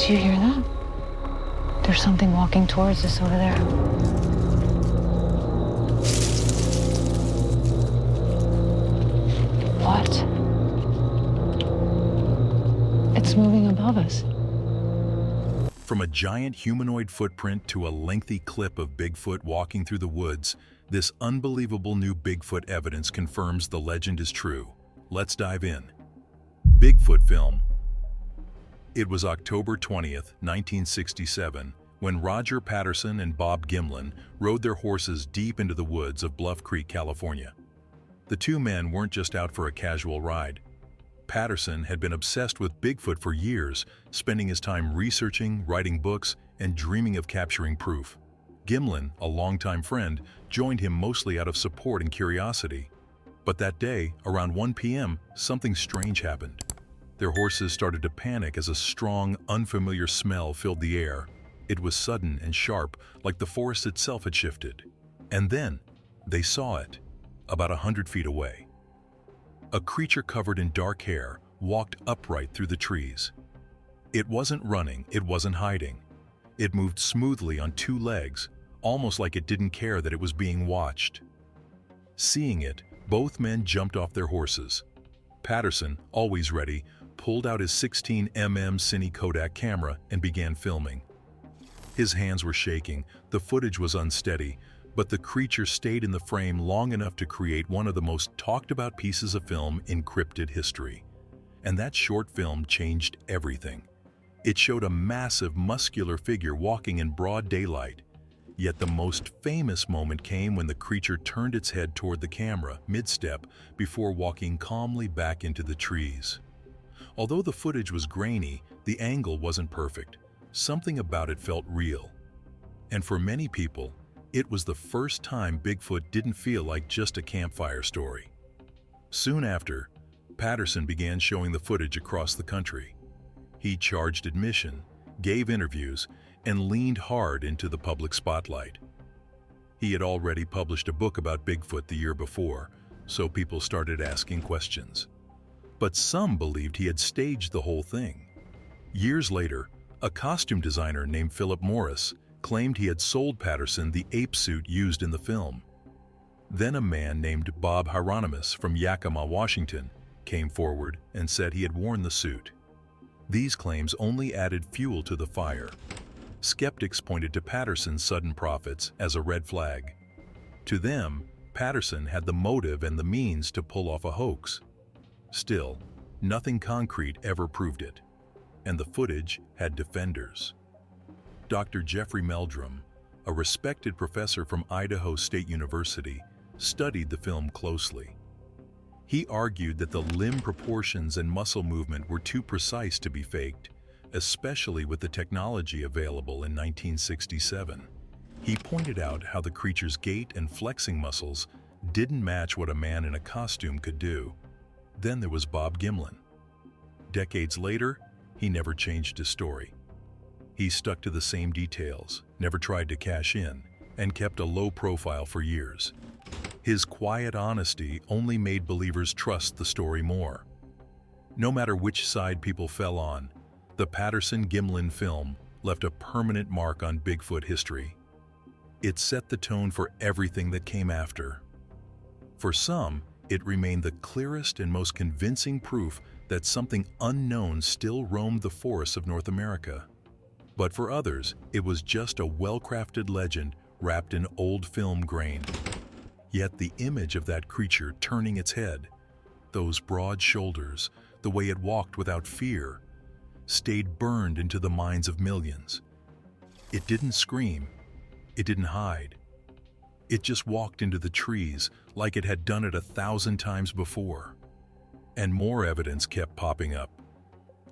Do you hear that? There's something walking towards us over there. What? It's moving above us. From a giant humanoid footprint to a lengthy clip of Bigfoot walking through the woods, this unbelievable new Bigfoot evidence confirms the legend is true. Let's dive in. Bigfoot film. It was October 20th, 1967, when Roger Patterson and Bob Gimlin rode their horses deep into the woods of Bluff Creek, California. The two men weren't just out for a casual ride. Patterson had been obsessed with Bigfoot for years, spending his time researching, writing books, and dreaming of capturing proof. Gimlin, a longtime friend, joined him mostly out of support and curiosity. But that day, around 1 p.m., something strange happened. Their horses started to panic as a strong, unfamiliar smell filled the air. It was sudden and sharp, like the forest itself had shifted. And then, they saw it, about 100 feet away. A creature covered in dark hair walked upright through the trees. It wasn't running, it wasn't hiding. It moved smoothly on two legs, almost like it didn't care that it was being watched. Seeing it, both men jumped off their horses. Patterson, always ready, pulled out his 16mm Cine Kodak camera and began filming. His hands were shaking, the footage was unsteady, but the creature stayed in the frame long enough to create one of the most talked about pieces of film in cryptid history. And that short film changed everything. It showed a massive, muscular figure walking in broad daylight. Yet the most famous moment came when the creature turned its head toward the camera, mid-step, before walking calmly back into the trees. Although the footage was grainy, the angle wasn't perfect. Something about it felt real. And for many people, it was the first time Bigfoot didn't feel like just a campfire story. Soon after, Patterson began showing the footage across the country. He charged admission, gave interviews, and leaned hard into the public spotlight. He had already published a book about Bigfoot the year before, so people started asking questions. But some believed he had staged the whole thing. Years later, a costume designer named Philip Morris claimed he had sold Patterson the ape suit used in the film. Then a man named Bob Hieronymus from Yakima, Washington, came forward and said he had worn the suit. These claims only added fuel to the fire. Skeptics pointed to Patterson's sudden profits as a red flag. To them, Patterson had the motive and the means to pull off a hoax. Still, nothing concrete ever proved it, and the footage had defenders. Dr. Jeffrey Meldrum, a respected professor from Idaho State University, studied the film closely. He argued that the limb proportions and muscle movement were too precise to be faked, especially with the technology available in 1967. He pointed out how the creature's gait and flexing muscles didn't match what a man in a costume could do. Then there was Bob Gimlin. Decades later, he never changed his story. He stuck to the same details, never tried to cash in, and kept a low profile for years. His quiet honesty only made believers trust the story more. No matter which side people fell on, the Patterson-Gimlin film left a permanent mark on Bigfoot history. It set the tone for everything that came after. For some, it remained the clearest and most convincing proof that something unknown still roamed the forests of North America. But for others, it was just a well-crafted legend wrapped in old film grain. Yet the image of that creature turning its head, those broad shoulders, the way it walked without fear, stayed burned into the minds of millions. It didn't scream, it didn't hide. It just walked into the trees like it had done it 1,000 times before. And more evidence kept popping up.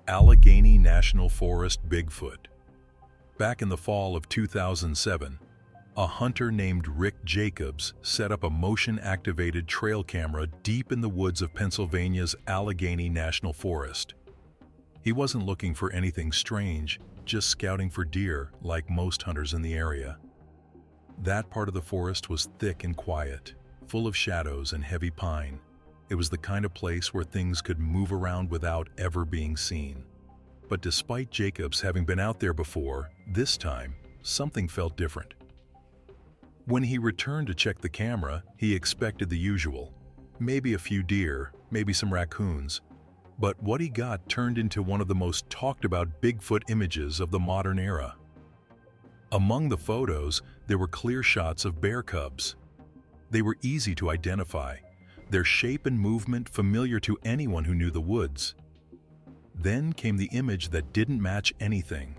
Allegheny National Forest Bigfoot. Back in the fall of 2007, a hunter named Rick Jacobs set up a motion-activated trail camera deep in the woods of Pennsylvania's Allegheny National Forest. He wasn't looking for anything strange, just scouting for deer like most hunters in the area. That part of the forest was thick and quiet, full of shadows and heavy pine. It was the kind of place where things could move around without ever being seen. But despite Jacobs having been out there before, this time, something felt different. When he returned to check the camera, he expected the usual. Maybe a few deer, maybe some raccoons. But what he got turned into one of the most talked about Bigfoot images of the modern era. Among the photos, there were clear shots of bear cubs. They were easy to identify, their shape and movement familiar to anyone who knew the woods. Then came the image that didn't match anything.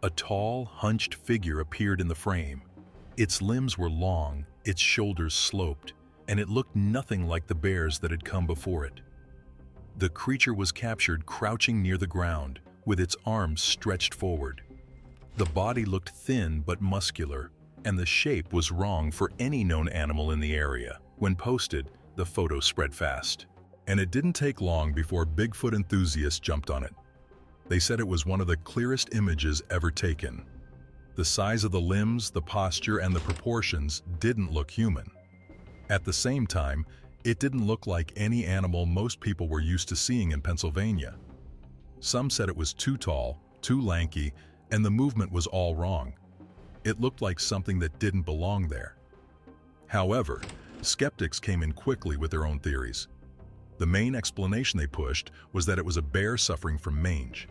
A tall, hunched figure appeared in the frame. Its limbs were long, its shoulders sloped, and it looked nothing like the bears that had come before it. The creature was captured crouching near the ground, with its arms stretched forward. The body looked thin but muscular, and the shape was wrong for any known animal in the area. When posted, the photo spread fast. And it didn't take long before Bigfoot enthusiasts jumped on it. They said it was one of the clearest images ever taken. The size of the limbs, the posture, and the proportions didn't look human. At the same time, it didn't look like any animal most people were used to seeing in Pennsylvania. Some said it was too tall, too lanky, and the movement was all wrong. It looked like something that didn't belong there. However, skeptics came in quickly with their own theories. The main explanation they pushed was that it was a bear suffering from mange.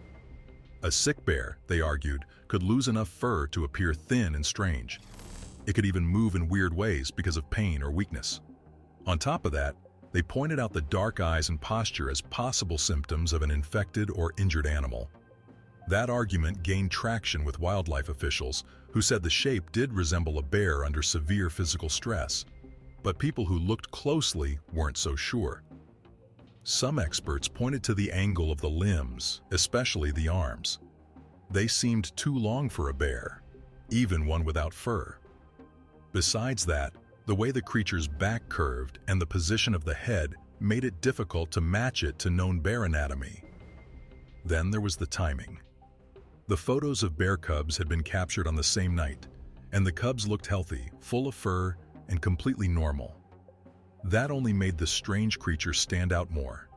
A sick bear, they argued, could lose enough fur to appear thin and strange. It could even move in weird ways because of pain or weakness. On top of that, they pointed out the dark eyes and posture as possible symptoms of an infected or injured animal. That argument gained traction with wildlife officials who said the shape did resemble a bear under severe physical stress, but people who looked closely weren't so sure. Some experts pointed to the angle of the limbs, especially the arms. They seemed too long for a bear, even one without fur. Besides that, the way the creature's back curved and the position of the head made it difficult to match it to known bear anatomy. Then there was the timing. The photos of bear cubs had been captured on the same night, and the cubs looked healthy, full of fur, and completely normal. That only made the strange creature stand out more.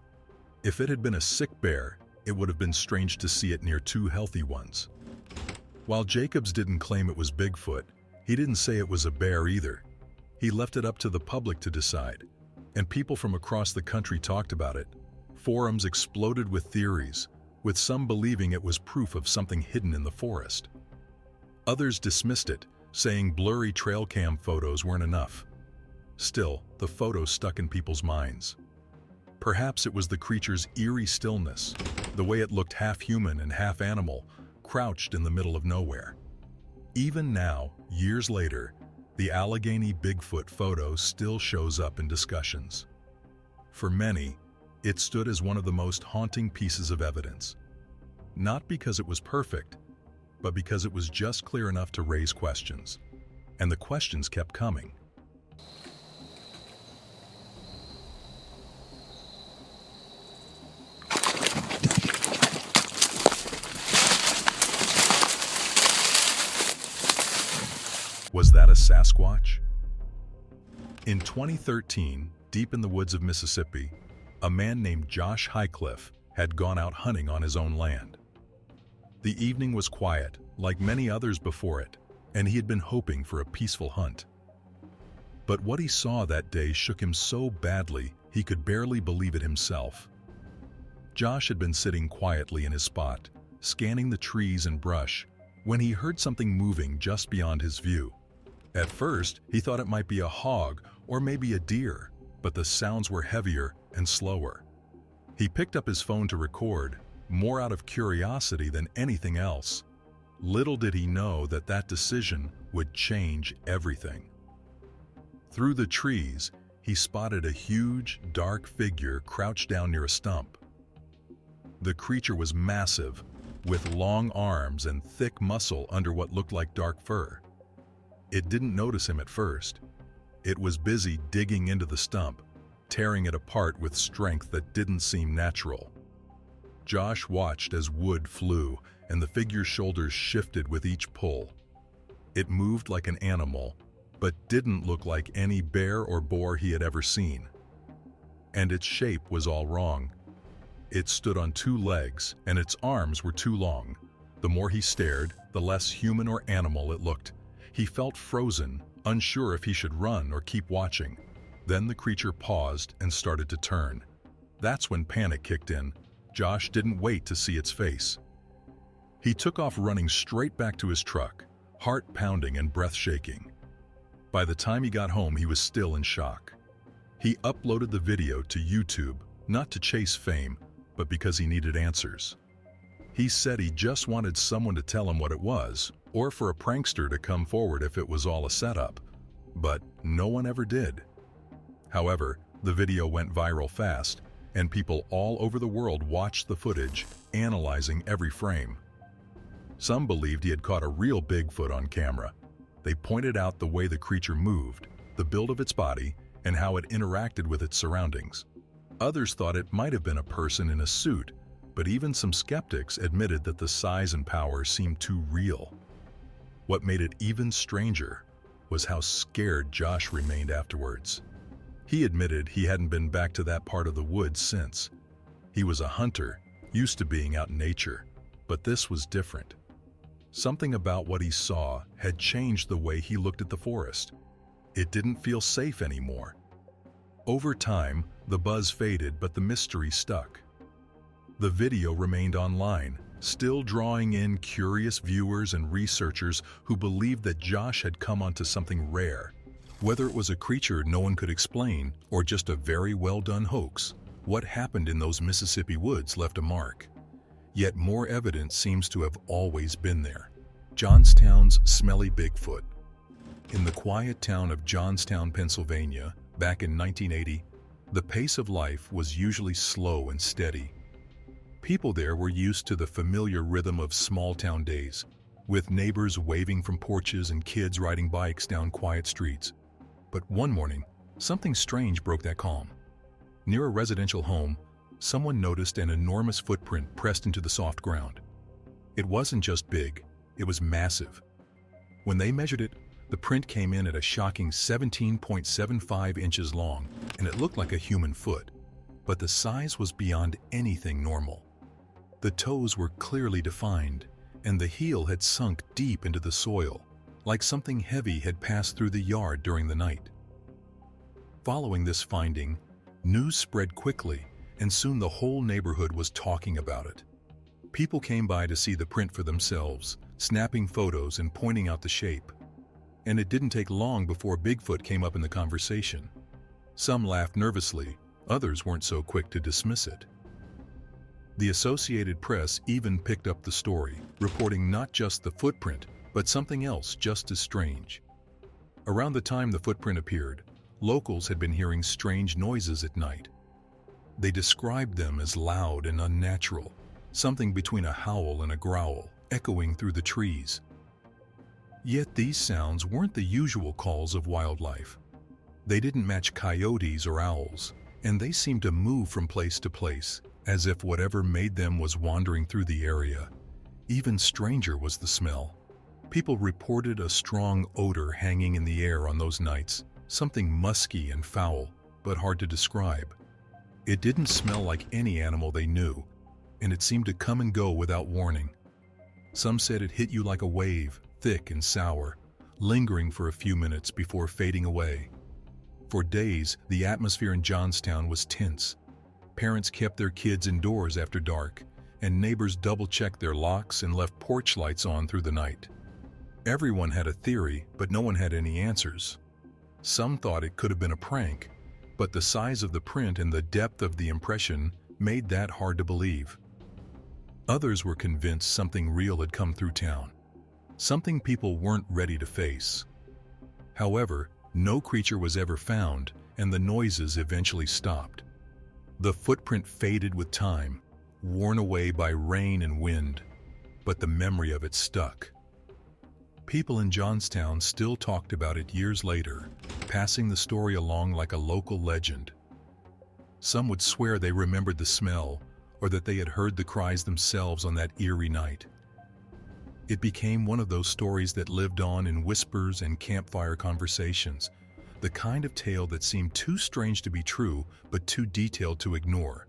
If it had been a sick bear, it would have been strange to see it near two healthy ones. While Jacobs didn't claim it was Bigfoot, he didn't say it was a bear either. He left it up to the public to decide, and people from across the country talked about it. Forums exploded with theories, with some believing it was proof of something hidden in the forest. Others dismissed it, saying blurry trail cam photos weren't enough. Still, the photo stuck in people's minds. Perhaps it was the creature's eerie stillness, the way it looked half human and half animal, crouched in the middle of nowhere. Even now, years later, the Allegheny Bigfoot photo still shows up in discussions. For many, it stood as one of the most haunting pieces of evidence. Not because it was perfect, but because it was just clear enough to raise questions. And the questions kept coming. Was that a Sasquatch? In 2013, deep in the woods of Mississippi, a man named Josh Highcliff had gone out hunting on his own land. The evening was quiet, like many others before it, and he had been hoping for a peaceful hunt. But what he saw that day shook him so badly he could barely believe it himself. Josh had been sitting quietly in his spot, scanning the trees and brush, when he heard something moving just beyond his view. At first, he thought it might be a hog or maybe a deer, but the sounds were heavier and slower. He picked up his phone to record, more out of curiosity than anything else. Little did he know that that decision would change everything. Through the trees, he spotted a huge, dark figure crouched down near a stump. The creature was massive, with long arms and thick muscle under what looked like dark fur. It didn't notice him at first. It was busy digging into the stump, tearing it apart with strength that didn't seem natural. Josh watched as wood flew and the figure's shoulders shifted with each pull. It moved like an animal, but didn't look like any bear or boar he had ever seen. And its shape was all wrong. It stood on two legs, and its arms were too long. The more he stared, the less human or animal it looked. He felt frozen, unsure if he should run or keep watching. Then the creature paused and started to turn. That's when panic kicked in. Josh didn't wait to see its face. He took off running straight back to his truck, heart pounding and breath shaking. By the time he got home, he was still in shock. He uploaded the video to YouTube, not to chase fame, but because he needed answers. He said he just wanted someone to tell him what it was, or for a prankster to come forward if it was all a setup. But no one ever did. However, the video went viral fast, and people all over the world watched the footage, analyzing every frame. Some believed he had caught a real Bigfoot on camera. They pointed out the way the creature moved, the build of its body, and how it interacted with its surroundings. Others thought it might have been a person in a suit, but even some skeptics admitted that the size and power seemed too real. What made it even stranger was how scared Josh remained afterwards. He admitted he hadn't been back to that part of the woods since. He was a hunter, used to being out in nature, but this was different. Something about what he saw had changed the way he looked at the forest. It didn't feel safe anymore. Over time, the buzz faded, but the mystery stuck. The video remained online, still drawing in curious viewers and researchers who believed that Josh had come onto something rare. Whether it was a creature no one could explain or just a very well-done hoax, what happened in those Mississippi woods left a mark. Yet more evidence seems to have always been there. Johnstown's smelly Bigfoot. In the quiet town of Johnstown, Pennsylvania, back in 1980, the pace of life was usually slow and steady. People there were used to the familiar rhythm of small-town days, with neighbors waving from porches and kids riding bikes down quiet streets. But one morning, something strange broke that calm. Near a residential home, someone noticed an enormous footprint pressed into the soft ground. It wasn't just big, it was massive. When they measured it, the print came in at a shocking 17.75 inches long, and it looked like a human foot. But the size was beyond anything normal. The toes were clearly defined, and the heel had sunk deep into the soil, like something heavy had passed through the yard during the night. Following this finding, news spread quickly, and soon the whole neighborhood was talking about it. People came by to see the print for themselves, snapping photos and pointing out the shape. And it didn't take long before Bigfoot came up in the conversation. Some laughed nervously, others weren't so quick to dismiss it. The Associated Press even picked up the story, reporting not just the footprint, but something else just as strange. Around the time the footprint appeared, locals had been hearing strange noises at night. They described them as loud and unnatural, something between a howl and a growl, echoing through the trees. Yet these sounds weren't the usual calls of wildlife. They didn't match coyotes or owls, and they seemed to move from place to place, as if whatever made them was wandering through the area. Even stranger was the smell. People reported a strong odor hanging in the air on those nights, something musky and foul, but hard to describe. It didn't smell like any animal they knew, and it seemed to come and go without warning. Some said it hit you like a wave, thick and sour, lingering for a few minutes before fading away. For days, the atmosphere in Johnstown was tense. Parents kept their kids indoors after dark, and neighbors double-checked their locks and left porch lights on through the night. Everyone had a theory, but no one had any answers. Some thought it could have been a prank, but the size of the print and the depth of the impression made that hard to believe. Others were convinced something real had come through town, something people weren't ready to face. However, no creature was ever found, and the noises eventually stopped. The footprint faded with time, worn away by rain and wind, but the memory of it stuck. People in Johnstown still talked about it years later, passing the story along like a local legend. Some would swear they remembered the smell, or that they had heard the cries themselves on that eerie night. It became one of those stories that lived on in whispers and campfire conversations, the kind of tale that seemed too strange to be true, but too detailed to ignore.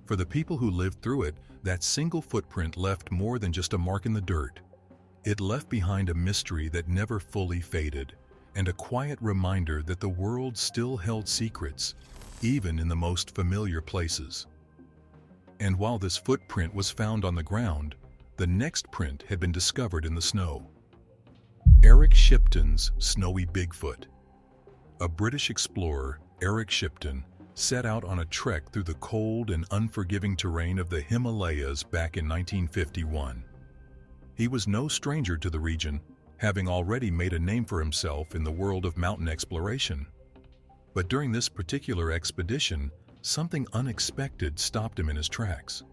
For the people who lived through it, that single footprint left more than just a mark in the dirt. It left behind a mystery that never fully faded, and a quiet reminder that the world still held secrets, even in the most familiar places. And while this footprint was found on the ground, the next print had been discovered in the snow. Eric Shipton's Snowy Bigfoot. A British explorer, Eric Shipton, set out on a trek through the cold and unforgiving terrain of the Himalayas back in 1951. He was no stranger to the region, having already made a name for himself in the world of mountain exploration. But during this particular expedition, something unexpected stopped him in his tracks.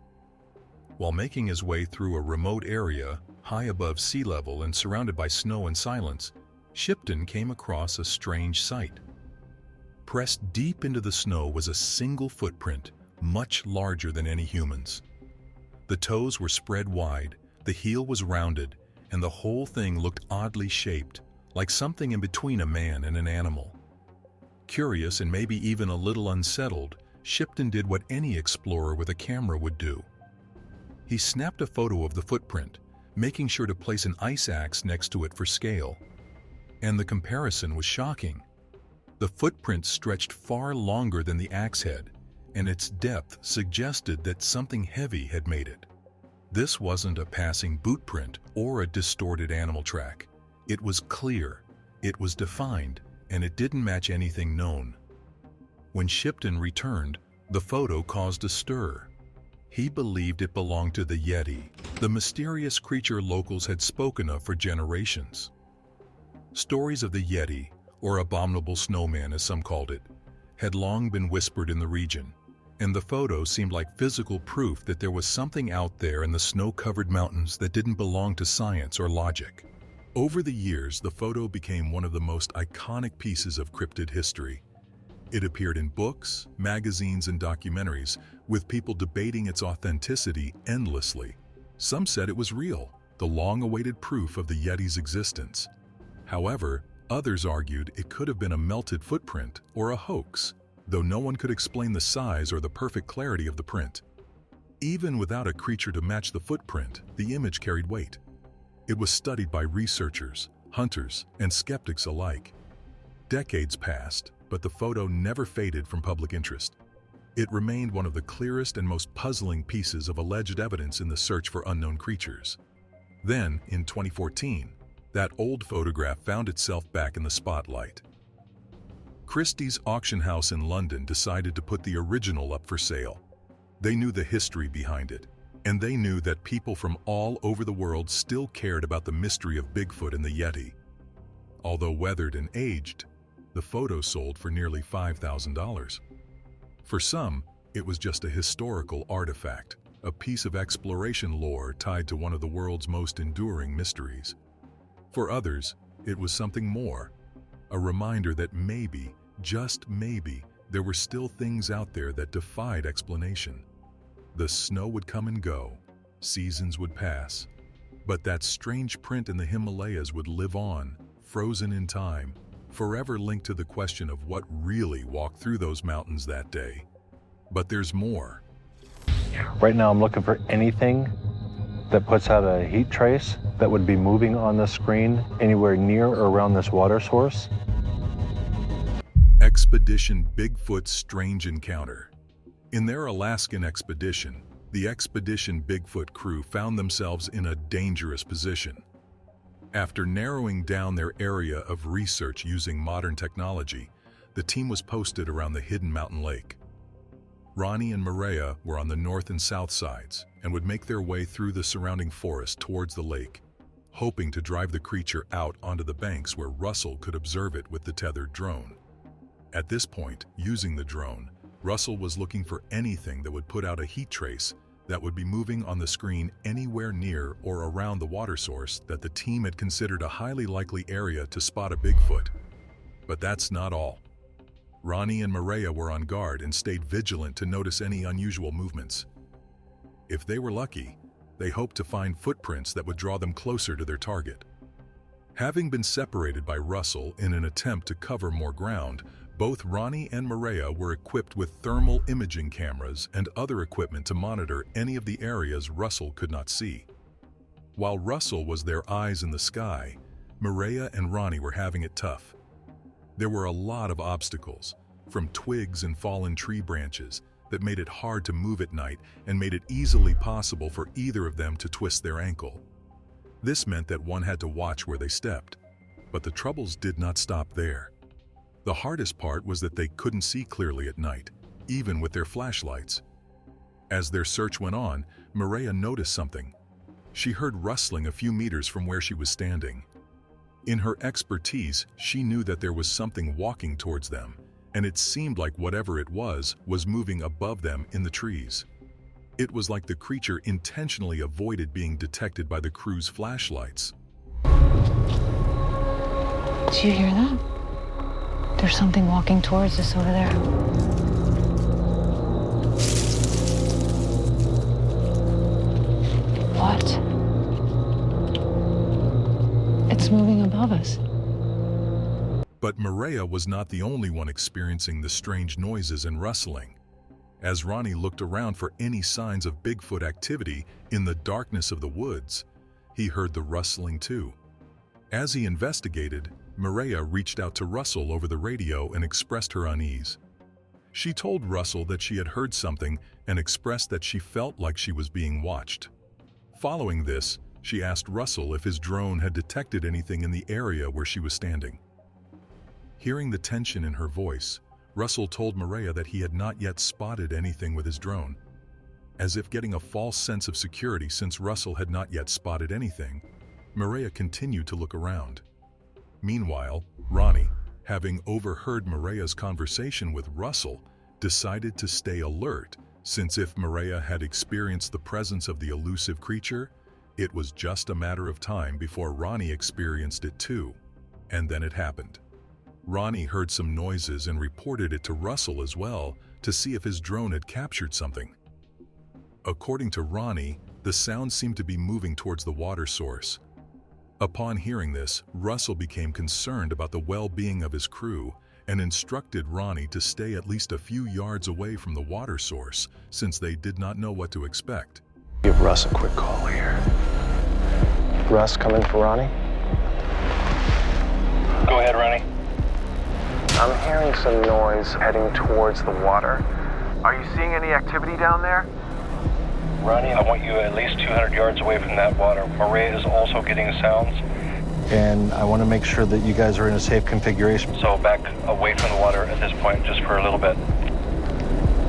While making his way through a remote area, high above sea level and surrounded by snow and silence, Shipton came across a strange sight. Pressed deep into the snow was a single footprint, much larger than any human's. The toes were spread wide, the heel was rounded, and the whole thing looked oddly shaped, like something in between a man and an animal. Curious and maybe even a little unsettled, Shipton did what any explorer with a camera would do. He snapped a photo of the footprint, making sure to place an ice axe next to it for scale. And the comparison was shocking. The footprint stretched far longer than the axe head, and its depth suggested that something heavy had made it. This wasn't a passing boot print or a distorted animal track. It was clear, it was defined, and it didn't match anything known. When Shipton returned, the photo caused a stir. He believed it belonged to the Yeti, the mysterious creature locals had spoken of for generations. Stories of the Yeti, or abominable snowman as some called it, had long been whispered in the region, and the photo seemed like physical proof that there was something out there in the snow-covered mountains that didn't belong to science or logic. Over the years, the photo became one of the most iconic pieces of cryptid history. It appeared in books, magazines, and documentaries, with people debating its authenticity endlessly. Some said it was real, the long-awaited proof of the Yeti's existence. However, others argued it could have been a melted footprint or a hoax, though no one could explain the size or the perfect clarity of the print. Even without a creature to match the footprint, the image carried weight. It was studied by researchers, hunters, and skeptics alike. Decades passed, but the photo never faded from public interest. It remained one of the clearest and most puzzling pieces of alleged evidence in the search for unknown creatures. Then, in 2014, that old photograph found itself back in the spotlight. Christie's auction house in London decided to put the original up for sale. They knew the history behind it, and they knew that people from all over the world still cared about the mystery of Bigfoot and the Yeti. Although weathered and aged, the photo sold for nearly $5,000. For some, it was just a historical artifact, a piece of exploration lore tied to one of the world's most enduring mysteries. For others, it was something more, a reminder that maybe, just maybe, there were still things out there that defied explanation. The snow would come and go, seasons would pass, but that strange print in the Himalayas would live on, frozen in time, forever linked to the question of what really walked through those mountains that day. But there's more. Right now I'm looking for anything that puts out a heat trace that would be moving on the screen anywhere near or around this water source. Expedition Bigfoot's Strange Encounter. In their Alaskan expedition, the Expedition Bigfoot crew found themselves in a dangerous position. After narrowing down their area of research using modern technology, the team was posted around the hidden mountain lake. Ronnie and Maria were on the north and south sides and would make their way through the surrounding forest towards the lake, hoping to drive the creature out onto the banks where Russell could observe it with the tethered drone. At this point, using the drone, Russell was looking for anything that would put out a heat trace that would be moving on the screen anywhere near or around the water source that the team had considered a highly likely area to spot a Bigfoot. But that's not all. Ronnie and Maria were on guard and stayed vigilant to notice any unusual movements. If they were lucky, they hoped to find footprints that would draw them closer to their target. Having been separated by Russell in an attempt to cover more ground, both Ronnie and Maria were equipped with thermal imaging cameras and other equipment to monitor any of the areas Russell could not see. While Russell was their eyes in the sky, Maria and Ronnie were having it tough. There were a lot of obstacles, from twigs and fallen tree branches, that made it hard to move at night and made it easily possible for either of them to twist their ankle. This meant that one had to watch where they stepped, but the troubles did not stop there. The hardest part was that they couldn't see clearly at night, even with their flashlights. As their search went on, Maria noticed something. She heard rustling a few meters from where she was standing. In her expertise, she knew that there was something walking towards them, and it seemed like whatever it was moving above them in the trees. It was like the creature intentionally avoided being detected by the crew's flashlights. Did you hear that? There's something walking towards us over there. What? It's moving above us. But Maria was not the only one experiencing the strange noises and rustling. As Ronnie looked around for any signs of Bigfoot activity in the darkness of the woods, he heard the rustling too. As he investigated, Maria reached out to Russell over the radio and expressed her unease. She told Russell that she had heard something and expressed that she felt like she was being watched. Following this, she asked Russell if his drone had detected anything in the area where she was standing. Hearing the tension in her voice, Russell told Maria that he had not yet spotted anything with his drone. As if getting a false sense of security since Russell had not yet spotted anything, Maria continued to look around. Meanwhile, Ronnie, having overheard Maria's conversation with Russell, decided to stay alert, since if Maria had experienced the presence of the elusive creature, it was just a matter of time before Ronnie experienced it too. And then it happened. Ronnie heard some noises and reported it to Russell as well to see if his drone had captured something. According to Ronnie, the sound seemed to be moving towards the water source. Upon hearing this, Russell became concerned about the well-being of his crew and instructed Ronnie to stay at least a few yards away from the water source since they did not know what to expect. Give Russ a quick call here. Russ, coming for Ronnie? Go ahead, Ronnie. I'm hearing some noise heading towards the water. Are you seeing any activity down there? Ronnie, I want you at least 200 yards away from that water. Maria is also getting sounds. And I want to make sure that you guys are in a safe configuration. So back away from the water at this point, just for a little bit.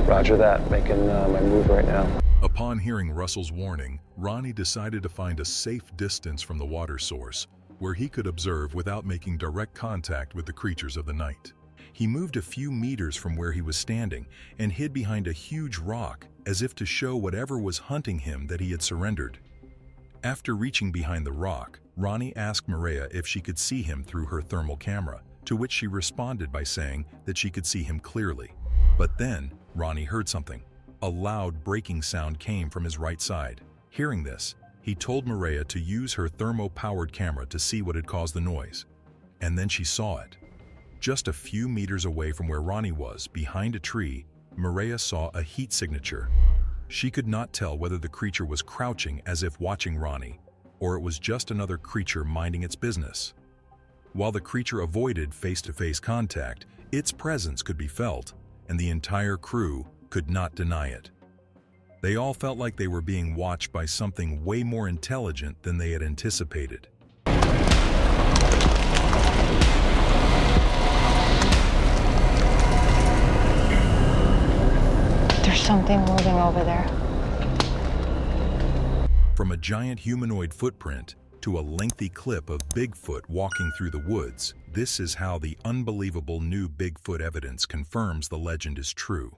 Roger that. Making my move right now. Upon hearing Russell's warning, Ronnie decided to find a safe distance from the water source, where he could observe without making direct contact with the creatures of the night. He moved a few meters from where he was standing and hid behind a huge rock as if to show whatever was hunting him that he had surrendered. After reaching behind the rock, Ronnie asked Maria if she could see him through her thermal camera, to which she responded by saying that she could see him clearly. But then, Ronnie heard something. A loud breaking sound came from his right side. Hearing this, he told Maria to use her thermo-powered camera to see what had caused the noise. And then she saw it. Just a few meters away from where Ronnie was, behind a tree, Maria saw a heat signature. She could not tell whether the creature was crouching as if watching Ronnie, or it was just another creature minding its business. While the creature avoided face-to-face contact, its presence could be felt, and the entire crew could not deny it. They all felt like they were being watched by something way more intelligent than they had anticipated. There's something moving over there. From a giant humanoid footprint to a lengthy clip of Bigfoot walking through the woods, this is how the unbelievable new Bigfoot evidence confirms the legend is true.